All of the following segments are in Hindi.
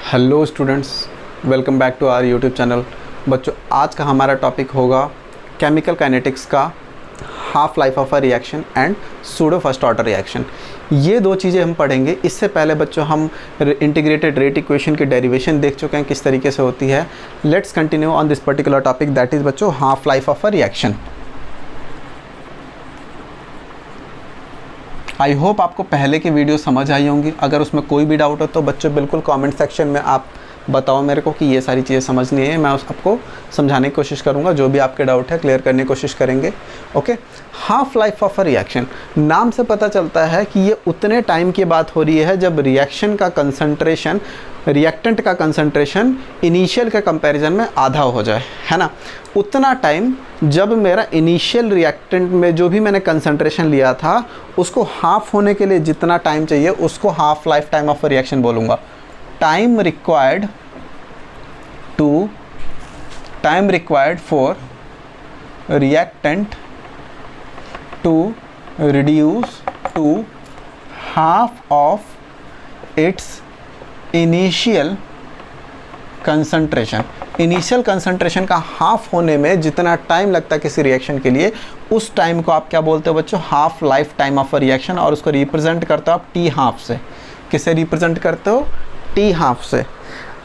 Hello students, welcome back to our YouTube channel. बच्चों, आज का हमारा टॉपिक होगा केमिकल काइनेटिक्स का half life of a reaction and pseudo first order reaction. ये दो चीज़ें हम पढ़ेंगे। इससे पहले बच्चों हम इंटीग्रेटेड रेट इक्वेशन की डेरिवेशन देख चुके हैं किस तरीके से होती है। Let's continue on this particular topic, that is बच्चों half life of a reaction. I hope आपको पहले की वीडियो समझ आई होंगी। अगर उसमें कोई भी डाउट हो तो बच्चों बिल्कुल कमेंट सेक्शन में आप बताओ मेरे को कि ये सारी चीज़ें समझनी है। मैं आपको समझाने की कोशिश करूँगा, जो भी आपके डाउट है क्लियर करने की कोशिश करेंगे। Okay, half life of a reaction, नाम से पता चलता है कि ये उतने टाइम की बात हो रही है जब रिएक्शन का कंसंट्रेशन, रिएक्टेंट का कंसंट्रेशन इनिशियल के कंपैरिजन में आधा हो जाए, है ना। उतना टाइम जब मेरा इनिशियल रिएक्टेंट में जो भी मैंने कंसंट्रेशन लिया था उसको हाफ होने के लिए जितना टाइम चाहिए उसको half life time of a reaction बोलूँगा। Time required for reactant to reduce to half of its initial concentration. Initial concentration का हाफ होने में जितना टाइम लगता है किसी रिएक्शन के लिए, उस टाइम को आप क्या बोलते हो बच्चों? Half life time of a reaction. और उसको रिप्रेजेंट करते हो आप टी हाफ से। किसे रिप्रेजेंट करते हो? टी हाफ से।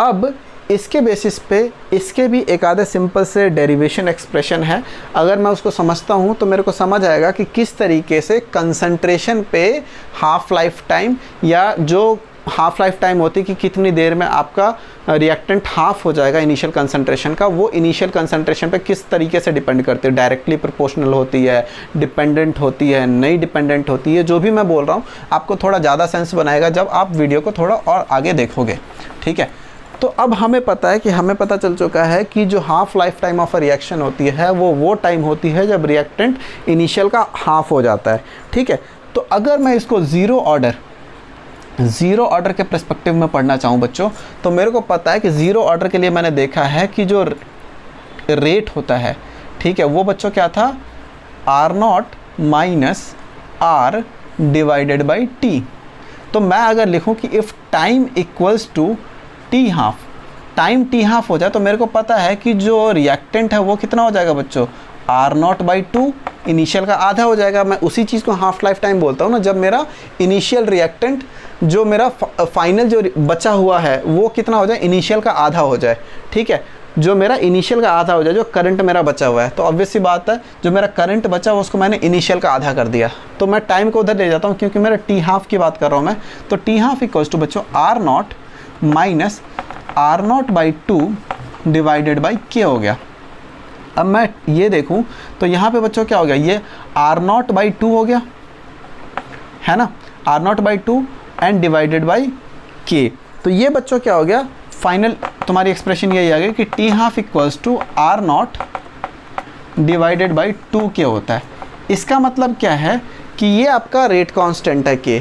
अब इसके बेसिस पे इसके भी एक आधे सिंपल से डेरिवेशन एक्सप्रेशन है। अगर मैं उसको समझता हूँ तो मेरे को समझ आएगा कि किस तरीके से कंसंट्रेशन पे हाफ लाइफ टाइम, या जो हाफ लाइफ टाइम होती है कि कितनी देर में आपका रिएक्टेंट हाफ हो जाएगा इनिशियल कंसंट्रेशन का, वो इनिशियल कंसंट्रेशन पे किस तरीके से डिपेंड करती है। डायरेक्टली प्रोपोर्शनल होती है, डिपेंडेंट होती है, नहीं डिपेंडेंट होती है। जो भी मैं बोल रहा हूँ आपको थोड़ा ज़्यादा सेंस बनाएगा जब आप वीडियो को थोड़ा और आगे देखोगे, ठीक है। तो अब हमें पता है कि हमें पता चल चुका है कि जो half life time of a reaction होती है वो टाइम होती है जब रिएक्टेंट इनिशियल का हाफ हो जाता है, ठीक है। तो अगर मैं इसको ज़ीरो ऑर्डर के पर्सपेक्टिव में पढ़ना चाहूँ बच्चों, तो मेरे को पता है कि ज़ीरो ऑर्डर के लिए मैंने देखा है कि जो रेट होता है, ठीक है, वो बच्चों क्या था? R0 minus R divided by T। तो मैं अगर लिखूँ कि if time equals to t half, time t half हो जाए, तो मेरे को पता है कि जो रिएक्टेंट है वो कितना हो जाएगा बच्चों? R0 बाई 2, इनिशियल का आधा हो जाएगा। मैं उसी चीज़ को हाफ लाइफ टाइम बोलता हूँ ना, जब मेरा इनिशियल रिएक्टेंट जो मेरा फाइनल जो बचा हुआ है वो कितना हो जाए? इनिशियल का आधा हो जाए, ठीक है। जो मेरा इनिशियल का आधा हो जाए, जो करंट मेरा बचा हुआ है, तो ऑब्वियस सी बात है जो मेरा करंट बचा हुआ उसको मैंने इनिशियल का आधा कर दिया, तो मैं टाइम को उधर ले जाता हूँ क्योंकि मेरा टी हाफ की बात कर रहा हूँ मैं। तो टी हाफ इक्वल्स टू बच्चों R0 minus R0 by 2 divided by K हो गया। अब मैं ये देखूं तो यहाँ पे बच्चों क्या हो गया? ये R0 बाई 2 हो गया, है ना, R0 by 2 and divided by K। तो ये बच्चों क्या हो गया? फाइनल तुम्हारी एक्सप्रेशन यही आ गई कि T half equals to R0 divided by 2K होता है। इसका मतलब क्या है कि ये आपका रेट कांस्टेंट है K,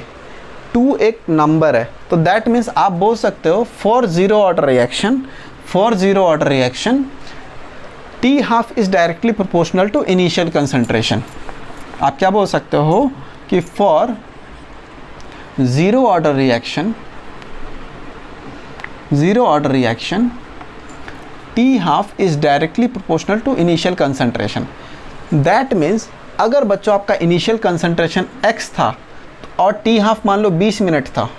2 एक नंबर है। तो दैट मीन्स आप बोल सकते हो for zero order reaction t half is directly proportional to initial concentration. आप क्या बोल सकते हो कि for zero order reaction t half is directly proportional to initial concentration. That means अगर बच्चों आपका इनिशियल कंसंट्रेशन x था और टी हाफ मान लो 20 मिनट था,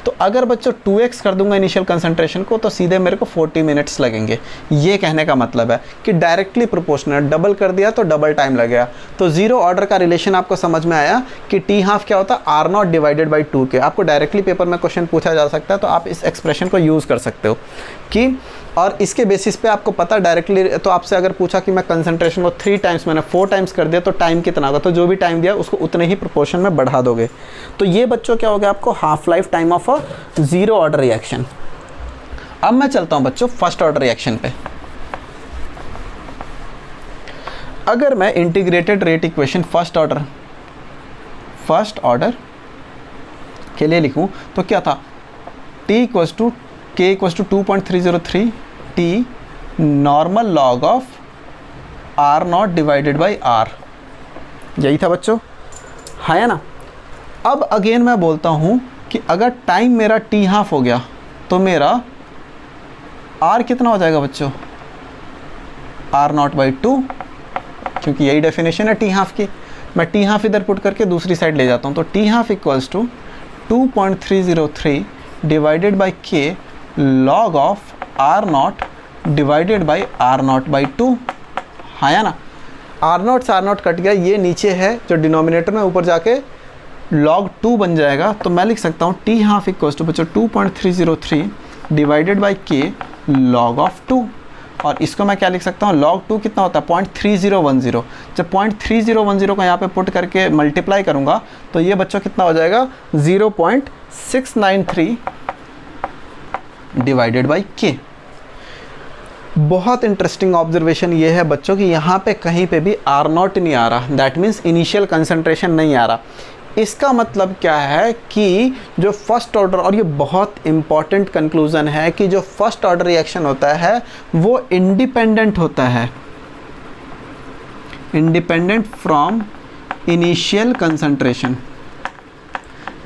तो अगर बच्चों 2x कर दूंगा इनिशियल कंसंट्रेशन को तो सीधे मेरे को 40 मिनट्स लगेंगे। ये कहने का मतलब है कि डायरेक्टली प्रोपोर्शनल, डबल कर दिया तो डबल टाइम लगेगा। तो ज़ीरो ऑर्डर का रिलेशन आपको समझ में आया कि टी हाफ क्या होता है? R0 divided by 2K। आपको डायरेक्टली पेपर में क्वेश्चन पूछा जा सकता है तो आप इस एक्सप्रेशन को यूज़ कर सकते हो कि, और इसके बेसिस पे आपको पता डायरेक्टली, तो आपसे अगर पूछा कि मैं कंसंट्रेशन को 3 टाइम्स, मैंने 4 टाइम्स कर दिया तो टाइम कितना होगा? तो जो भी टाइम दिया उसको उतने ही प्रोपोर्शन में बढ़ा दोगे। तो ये बच्चों क्या हो गया आपको? Half life time of a zero order reaction. अब मैं चलता हूँ बच्चों फर्स्ट ऑर्डर रिएक्शन पे। अगर मैं integrated rate equation first order के लिए लिखूँ तो क्या था? T equals to K equals to 2.303 T normal log of R0 divided by R। यही था बच्चों, है ना। अब अगेन मैं बोलता हूँ कि अगर टाइम मेरा टी हाफ हो गया, तो मेरा R कितना हो जाएगा बच्चों, R0/2, क्योंकि यही डेफिनेशन है टी हाफ की। मैं टी हाफ इधर पुट करके दूसरी साइड ले जाता हूँ, तो T half equals to 2.303 divided by K log of R0 divided by R0/2। हाँ या ना, R0 से R0 कट गया, ये नीचे है जो डिनोमिनेटर में, ऊपर जाके log 2 बन जाएगा। तो मैं लिख सकता हूँ टी हाफ इक्वल्स टू बच्चों 2.303 divided by K log of 2, और इसको मैं क्या लिख सकता हूँ, log 2 कितना होता है 0.3010। जब 0.3010 को यहाँ पे पुट करके मल्टीप्लाई करूँगा तो ये बच्चों कितना हो जाएगा 0.693 डिवाइडेड बाई के। बहुत इंटरेस्टिंग ऑब्जर्वेशन ये है बच्चों कि यहाँ पे कहीं पे भी R0 नहीं आ रहा, दैट मीन्स इनिशियल कंसंट्रेशन नहीं आ रहा। इसका मतलब क्या है कि जो फर्स्ट ऑर्डर, और ये बहुत इंपॉर्टेंट कंक्लूजन है कि जो फर्स्ट ऑर्डर रिएक्शन होता है वो इंडिपेंडेंट होता है, इंडिपेंडेंट फ्रॉम इनिशियल कंसंट्रेशन।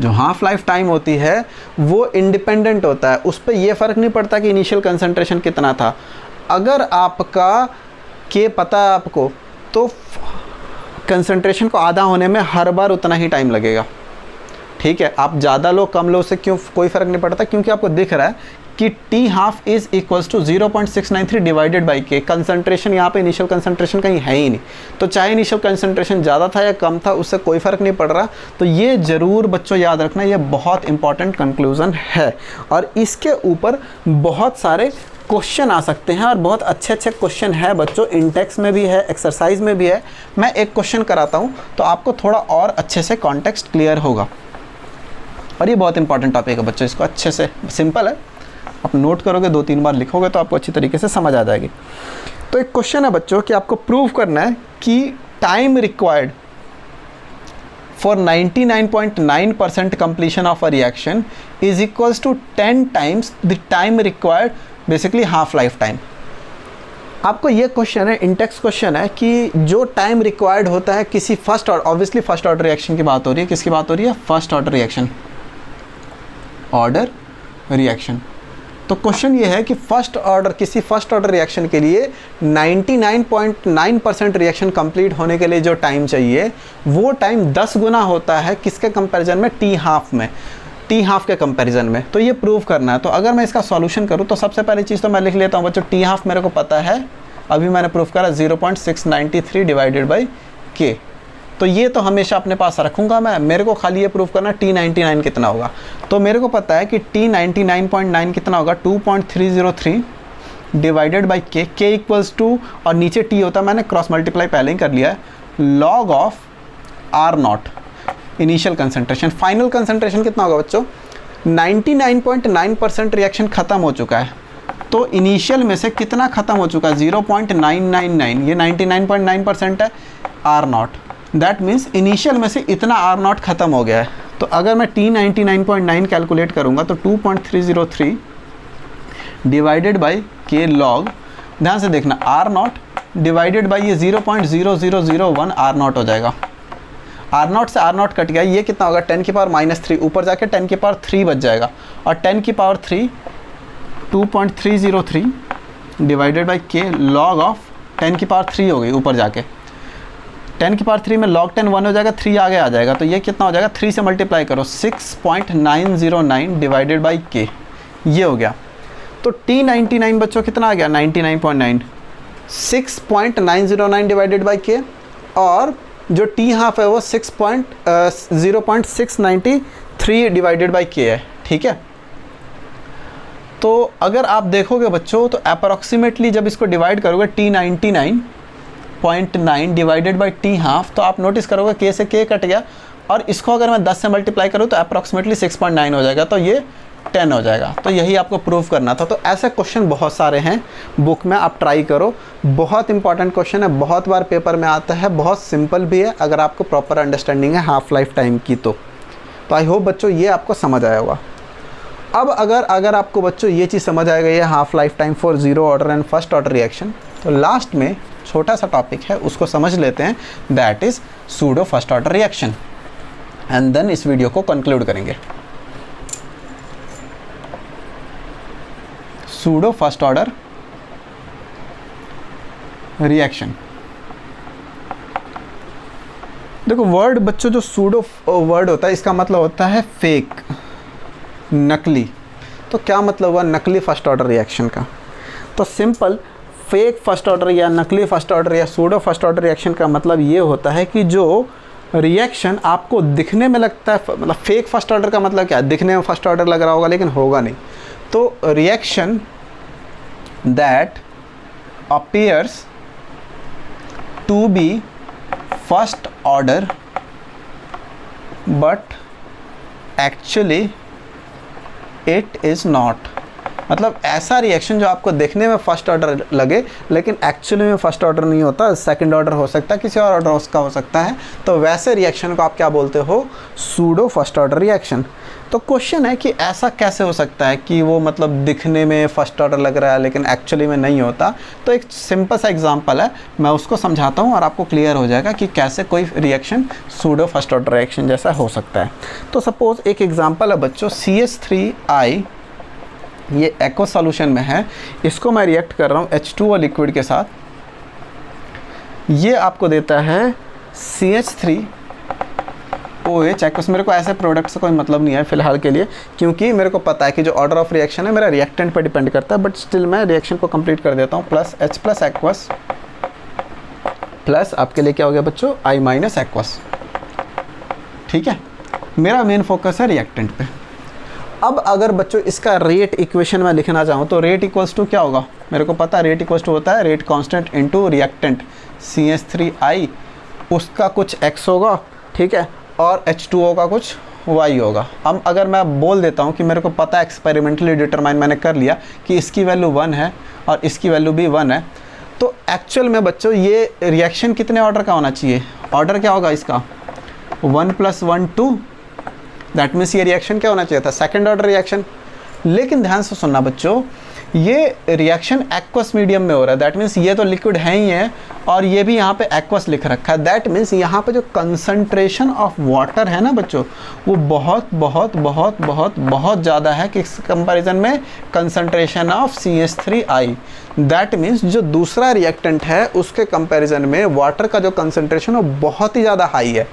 जो हाफ लाइफ टाइम होती है वो इंडिपेंडेंट होता है, उस पर यह फ़र्क नहीं पड़ता कि इनिशियल कंसंट्रेशन कितना था। अगर आपका के पता है आपको, तो कंसंट्रेशन को आधा होने में हर बार उतना ही टाइम लगेगा। ठीक है, आप ज़्यादा लो कम लो से क्यों कोई फ़र्क नहीं पड़ता, क्योंकि आपको दिख रहा है कि T half is equals to 0.693 divided by K. Concentration यहाँ पे इनिशियल कंसंट्रेशन कहीं है ही नहीं, तो चाहे इनिशियल कंसंट्रेशन ज़्यादा था या कम था उससे कोई फ़र्क नहीं पड़ रहा। तो ये ज़रूर बच्चों याद रखना, ये बहुत इंपॉर्टेंट कंक्लूज़न है, और इसके ऊपर बहुत सारे क्वेश्चन आ सकते हैं, और बहुत अच्छे अच्छे क्वेश्चन है बच्चों, इंटेक्स में भी है, एक्सरसाइज में भी है। मैं एक क्वेश्चन कराता हूँ तो आपको थोड़ा और अच्छे से कॉन्टेक्स्ट क्लियर होगा, और ये बहुत इंपॉर्टेंट टॉपिक है बच्चों, इसको अच्छे से, सिंपल है, आप नोट करोगे 2-3 बार लिखोगे तो आपको अच्छी तरीके से समझ आ जाएगी। तो एक क्वेश्चन है बच्चों कि आपको प्रूव करना है कि time required for 99.9% completion of a reaction is equals to 10 times the time required, basically half life time। आपको ये क्वेश्चन है, इंटेक्स क्वेश्चन है कि जो टाइम रिक्वायर्ड होता है किसी first order, obviously first order reaction की बात हो रही है, किसकी बात हो रही है, first order reaction, order reaction. तो क्वेश्चन ये है कि फर्स्ट ऑर्डर, किसी फर्स्ट ऑर्डर रिएक्शन के लिए 99.9% रिएक्शन कंप्लीट होने के लिए जो टाइम चाहिए वो टाइम 10 गुना होता है किसके कंपैरिजन में, टी हाफ में, टी हाफ के कंपैरिजन में। तो ये प्रूव करना है। तो अगर मैं इसका सॉल्यूशन करूँ तो सबसे पहली चीज़ तो मैं लिख लेता हूँ बच्चों, टी हाफ मेरे को पता है, अभी मैंने प्रूव करा 0.693 डिवाइडेड बाई के। तो ये तो हमेशा अपने पास रखूँगा मैं, मेरे को खाली ये प्रूव करना T99 कितना होगा। तो मेरे को पता है कि T99.9 कितना होगा, 2.303 डिवाइडेड बाई के इक्वल्स टू, और नीचे T होता है, मैंने क्रॉस मल्टीप्लाई पहले ही कर लिया है, log of R0 initial concentration. Final concentration कितना होगा बच्चों, 99.9% रिएक्शन ख़त्म हो चुका है, तो इनिशियल में से कितना ख़त्म हो चुका है, 0.999, ये 99.9% है R0, दैट मीन्स इनिशियल में से इतना R0 ख़त्म हो गया है। तो अगर मैं T99.9 कैलकुलेट करूँगा तो 2.303 डिवाइडेड बाई के लॉग, ध्यान से देखना, R0 डिवाइडेड बाई ये 0.0001 R0 हो जाएगा। R0 से R0 कट गया, ये कितना होगा, 10 की पावर -3, ऊपर जाके 10 की पावर 3 बच जाएगा, और 10 की power 3 2.303 divided by K log of 10 की पावर 3 हो गई, ऊपर जाके 10 की पावर 3 में log 10 1 हो जाएगा, 3 आगे आ जाएगा, तो ये कितना हो जाएगा, 3 से मल्टीप्लाई करो, 6.909 डिवाइडेड बाई के, ये हो गया। तो T99 बच्चों कितना आ गया, 99.9, 6.909 डिवाइडेड बाई के, और जो T हाफ है वो 0.693 डिवाइडेड बाई के है। ठीक है, तो अगर आप देखोगे बच्चों तो अप्रॉक्सीमेटली जब इसको डिवाइड करोगे T99.9 divided by T half, तो आप नोटिस करोगे के से के कट गया, और इसको अगर मैं 10 से मल्टीप्लाई करूँ तो अप्रॉक्सीमेटली 6.9 हो जाएगा, तो ये 10 हो जाएगा। तो यही आपको प्रूव करना था। तो ऐसे क्वेश्चन बहुत सारे हैं बुक में, आप ट्राई करो, बहुत इंपॉर्टेंट क्वेश्चन है, बहुत बार पेपर में आता है, बहुत सिंपल भी है अगर आपको प्रॉपर अंडरस्टैंडिंग है हाफ लाइफ टाइम की। तो आई होप बच्चों ये आपको समझ आया होगा। अब अगर आपको बच्चों ये चीज़ समझ आएगा, ये half life time for zero order and first order reaction, तो लास्ट में छोटा सा टॉपिक है उसको समझ लेते हैं, that is pseudo first order reaction, and then इस वीडियो को कंक्लूड करेंगे। Pseudo first order reaction. देखो वर्ड बच्चों, जो सूडो वर्ड होता है इसका मतलब होता है फेक, नकली। तो क्या मतलब हुआ नकली फर्स्ट ऑर्डर रिएक्शन का? तो सिंपल फेक फर्स्ट ऑर्डर या नकली फर्स्ट ऑर्डर या सूडो फर्स्ट ऑर्डर रिएक्शन का मतलब ये होता है कि जो रिएक्शन आपको दिखने में लगता है, मतलब फेक फर्स्ट ऑर्डर का मतलब क्या है? दिखने में फर्स्ट ऑर्डर लग रहा होगा लेकिन होगा नहीं। तो reaction that appears to be first order but actually it is not. मतलब ऐसा रिएक्शन जो आपको देखने में फर्स्ट ऑर्डर लगे लेकिन एक्चुअली में फर्स्ट ऑर्डर नहीं होता, सेकंड ऑर्डर हो सकता है, किसी और ऑर्डर उसका हो सकता है। तो वैसे रिएक्शन को आप क्या बोलते हो? Pseudo first order reaction. तो क्वेश्चन है कि ऐसा कैसे हो सकता है कि वो मतलब दिखने में फर्स्ट ऑर्डर लग रहा है लेकिन एक्चुअली में नहीं होता। तो एक सिंपल सा एग्जांपल है, मैं उसको समझाता हूँ और आपको क्लियर हो जाएगा कि कैसे कोई reaction pseudo first order reaction जैसा हो सकता है। तो सपोज एक एग्जांपल है बच्चों, CH3I ये एक्वा सॉल्यूशन में है, इसको मैं रिएक्ट कर रहा हूँ H2O लिक्विड के साथ। ये आपको देता है CH3OH एक्वस। मेरे को ऐसे प्रोडक्ट से कोई मतलब नहीं है फ़िलहाल के लिए, क्योंकि मेरे को पता है कि जो ऑर्डर ऑफ रिएक्शन है मेरा रिएक्टेंट पर डिपेंड करता है। बट स्टिल मैं रिएक्शन को कंप्लीट कर देता हूँ। Plus H plus aqueous plus आपके लिए क्या हो गया बच्चों? I minus aqueous. ठीक है, मेरा मेन फोकस है रिएक्टेंट पे। अब अगर बच्चों इसका रेट इक्वेशन में लिखना चाहूँ तो रेट इक्वल्स टू क्या होगा? मेरे को पता है रेट इक्वल्स टू होता है rate constant into reactant CH3I, उसका कुछ x होगा, ठीक है, और H2O का कुछ y होगा। अब अगर मैं बोल देता हूँ कि मेरे को पता है एक्सपेरिमेंटली डिटरमाइन मैंने कर लिया कि इसकी वैल्यू 1 है और इसकी वैल्यू भी 1 है, तो एक्चुअल में बच्चों ये रिएक्शन कितने ऑर्डर का होना चाहिए? ऑर्डर क्या होगा इसका? 1 + 1 2। दैट मीन्स ये रिएक्शन क्या होना चाहिए था? Second order reaction. लेकिन ध्यान से सुनना बच्चों, ये रिएक्शन एक्वस मीडियम में हो रहा है। दैट मीन्स ये तो लिक्विड है ही है और ये भी यहाँ पे एक्वस लिख रखा है। दैट मीन्स यहाँ पे जो कंसंट्रेशन ऑफ वाटर है ना बच्चों, वो बहुत बहुत बहुत बहुत बहुत ज़्यादा है किस कंपैरिजन में? Concentration of CH3I। That means जो दूसरा रिएक्टेंट है उसके कंपैरिजन में वाटर का जो कंसंट्रेशन है वो बहुत ही ज़्यादा हाई है।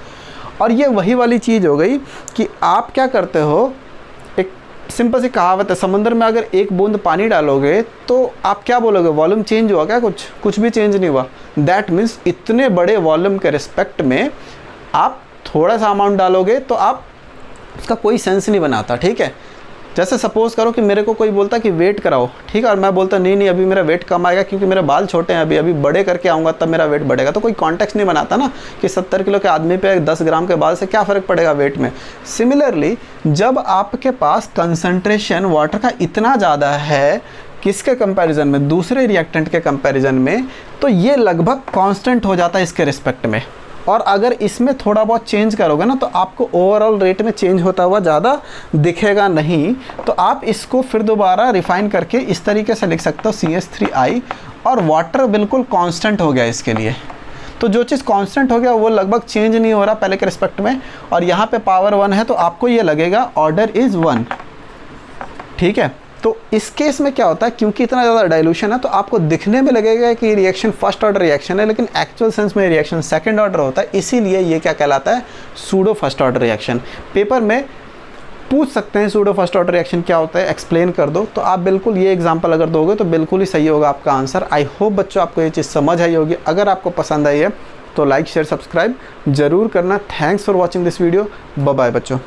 और ये वही वाली चीज़ हो गई कि आप क्या करते हो, एक सिंपल सी कहावत है, समुद्र में अगर एक बूंद पानी डालोगे तो आप क्या बोलोगे? वॉल्यूम चेंज हुआ क्या? कुछ भी चेंज नहीं हुआ। दैट मीन्स इतने बड़े वॉल्यूम के रिस्पेक्ट में आप थोड़ा सा अमाउंट डालोगे तो आप उसका कोई सेंस नहीं बनाता। ठीक है, जैसे सपोज़ करो कि मेरे को कोई बोलता कि वेट कराओ, ठीक है, और मैं बोलता नहीं अभी मेरा वेट कम आएगा क्योंकि मेरे बाल छोटे हैं, अभी बड़े करके आऊँगा तब मेरा वेट बढ़ेगा। तो कोई कॉन्टेक्स्ट नहीं बनाता ना कि 70 किलो के आदमी पे 10 ग्राम के बाल से क्या फ़र्क पड़ेगा वेट में। सिमिलरली जब आपके पास कंसंट्रेशन वाटर का इतना ज़्यादा है किसके कंपैरिजन में? दूसरे रिएक्टेंट के कंपैरिजन में, तो ये लगभग कांस्टेंट हो जाता है इसके रिस्पेक्ट में। और अगर इसमें थोड़ा बहुत चेंज करोगे ना तो आपको ओवरऑल रेट में चेंज होता हुआ ज़्यादा दिखेगा नहीं। तो आप इसको फिर दोबारा रिफाइन करके इस तरीके से लिख सकते हो CH3I, और वाटर बिल्कुल कांस्टेंट हो गया इसके लिए। तो जो चीज़ कांस्टेंट हो गया वो लगभग चेंज नहीं हो रहा पहले के रिस्पेक्ट में, और यहाँ पे पावर 1 है तो आपको ये लगेगा ऑर्डर इज़ 1। ठीक है, तो इस केस में क्या होता है, क्योंकि इतना ज़्यादा डाइल्यूशन है तो आपको दिखने में लगेगा कि रिएक्शन फर्स्ट ऑर्डर रिएक्शन है, लेकिन एक्चुअल सेंस में रिएक्शन सेकंड ऑर्डर होता है। इसीलिए ये क्या कहलाता है? Pseudo first order reaction. Paper में पूछ सकते हैं सूडो फर्स्ट ऑर्डर रिएक्शन क्या होता है, एक्सप्लेन कर दो, तो आप बिल्कुल ये एग्जांपल अगर दोगे तो बिल्कुल ही सही होगा आपका आंसर। आई होप बच्चों आपको ये चीज़ समझ आई होगी। अगर आपको पसंद आई है तो लाइक शेयर सब्सक्राइब ज़रूर करना। Thanks for watching this video. Bye bye बच्चों।